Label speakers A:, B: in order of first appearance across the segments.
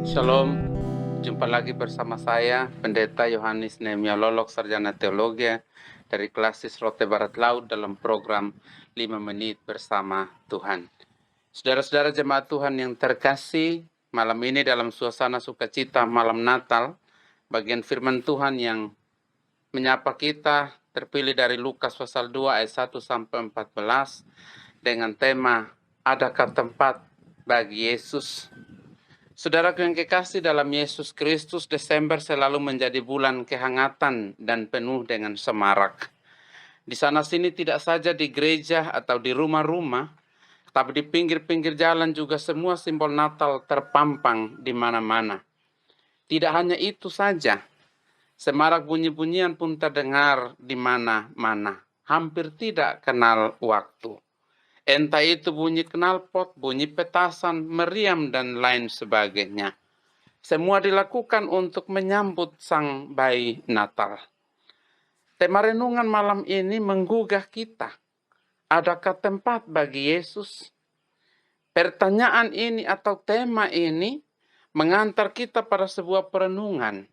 A: Shalom, jumpa lagi bersama saya, Pendeta Yohanes Nehemia Lolok, Sarjana Teologi dari Klasis Rote Barat Laut dalam program 5 Menit Bersama Tuhan. Saudara-saudara jemaat Tuhan yang terkasih, malam ini dalam suasana sukacita malam Natal, bagian firman Tuhan yang menyapa kita terpilih dari Lukas pasal 2 ayat 1 sampai 14 dengan tema Adakah tempat bagi Yesus? Saudaraku yang kekasih dalam Yesus Kristus, Desember selalu menjadi bulan kehangatan dan penuh dengan semarak. Di sana-sini tidak saja di gereja atau di rumah-rumah, tapi di pinggir-pinggir jalan juga semua simbol Natal terpampang di mana-mana. Tidak hanya itu saja, semarak bunyi-bunyian pun terdengar di mana-mana. Hampir tidak kenal waktu. Entah itu bunyi knalpot, bunyi petasan, meriam, dan lain sebagainya. Semua dilakukan untuk menyambut sang bayi Natal. Tema renungan malam ini menggugah kita. Adakah tempat bagi Yesus? Pertanyaan ini atau tema ini mengantar kita pada sebuah perenungan.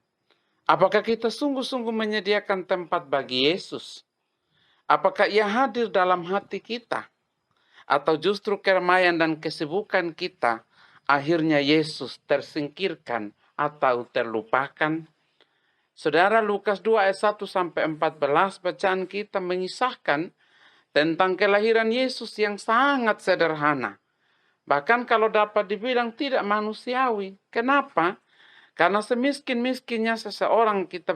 A: Apakah kita sungguh-sungguh menyediakan tempat bagi Yesus? Apakah Ia hadir dalam hati kita? Atau justru keramaian dan kesibukan kita, akhirnya Yesus tersingkirkan atau terlupakan? Saudara, Lukas 2 ayat 1 sampai 14 bacaan kita mengisahkan tentang kelahiran Yesus yang sangat sederhana. Bahkan kalau dapat dibilang tidak manusiawi. Kenapa? Karena semiskin-miskinnya seseorang kita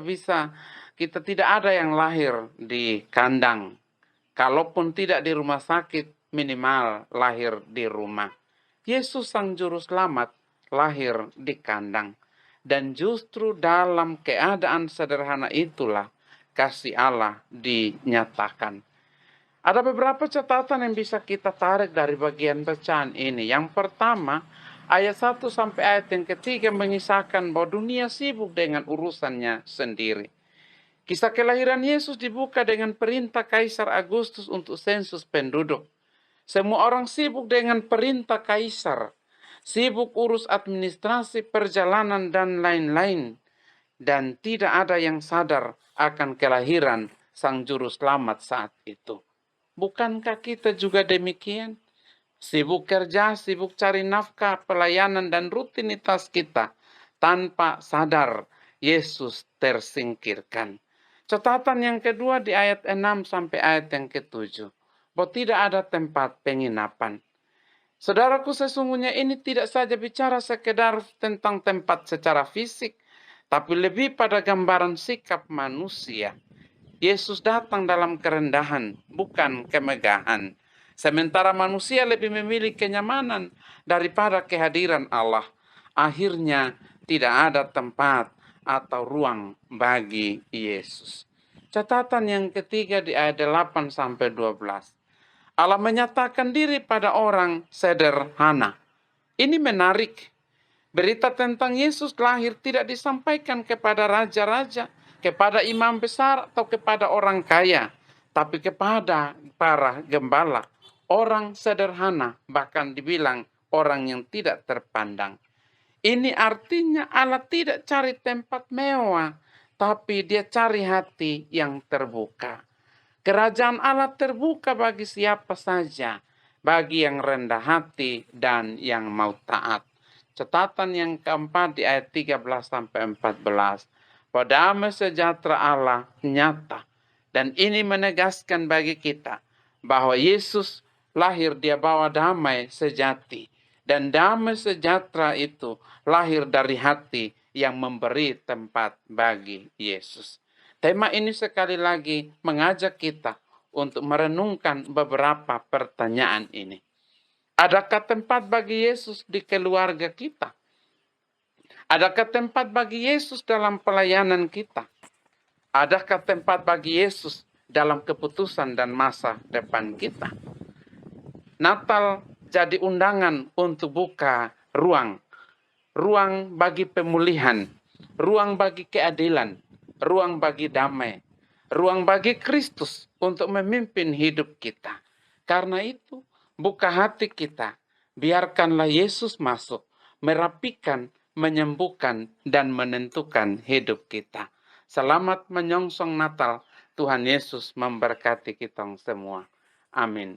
A: tidak ada yang lahir di kandang. Kalaupun tidak di rumah sakit, minimal lahir di rumah. Yesus sang juru selamat lahir di kandang. Dan justru dalam keadaan sederhana itulah kasih Allah dinyatakan. Ada beberapa catatan yang bisa kita tarik dari bagian bacaan ini. Yang pertama, ayat 1 sampai ayat yang ketiga mengisahkan bahwa dunia sibuk dengan urusannya sendiri. Kisah kelahiran Yesus dibuka dengan perintah Kaisar Agustus untuk sensus penduduk. Semua orang sibuk dengan perintah Kaisar, sibuk urus administrasi, perjalanan, dan lain-lain. Dan tidak ada yang sadar akan kelahiran Sang Juru Selamat saat itu. Bukankah kita juga demikian? Sibuk kerja, sibuk cari nafkah, pelayanan, dan rutinitas kita. Tanpa sadar, Yesus tersingkirkan. Catatan yang kedua di ayat 6 sampai ayat yang ke-7. Bahwa tidak ada tempat penginapan. Saudaraku, sesungguhnya ini tidak saja bicara sekedar tentang tempat secara fisik, tapi lebih pada gambaran sikap manusia. Yesus datang dalam kerendahan, bukan kemegahan. Sementara manusia lebih memilih kenyamanan daripada kehadiran Allah. Akhirnya tidak ada tempat atau ruang bagi Yesus. Catatan yang ketiga di ayat 8 sampai 12. Allah menyatakan diri pada orang sederhana. Ini menarik. Berita tentang Yesus lahir tidak disampaikan kepada raja-raja, kepada imam besar, atau kepada orang kaya, tapi kepada para gembala, orang sederhana, bahkan dibilang orang yang tidak terpandang. Ini artinya Allah tidak cari tempat mewah, tapi Dia cari hati yang terbuka. Kerajaan Allah terbuka bagi siapa saja, bagi yang rendah hati dan yang mau taat. Catatan yang keempat di ayat 13 sampai 14. Bahwa damai sejahtera Allah nyata. Dan ini menegaskan bagi kita bahwa Yesus lahir, Dia bawa damai sejati. Dan damai sejahtera itu lahir dari hati yang memberi tempat bagi Yesus. Tema ini sekali lagi mengajak kita untuk merenungkan beberapa pertanyaan ini. Adakah tempat bagi Yesus di keluarga kita? Adakah tempat bagi Yesus dalam pelayanan kita? Adakah tempat bagi Yesus dalam keputusan dan masa depan kita? Natal jadi undangan untuk buka ruang bagi pemulihan, ruang bagi keadilan, ruang bagi damai, ruang bagi Kristus untuk memimpin hidup kita. Karena itu, buka hati kita, biarkanlah Yesus masuk, merapikan, menyembuhkan, dan menentukan hidup kita. Selamat menyongsong Natal. Tuhan Yesus memberkati kita semua. Amin.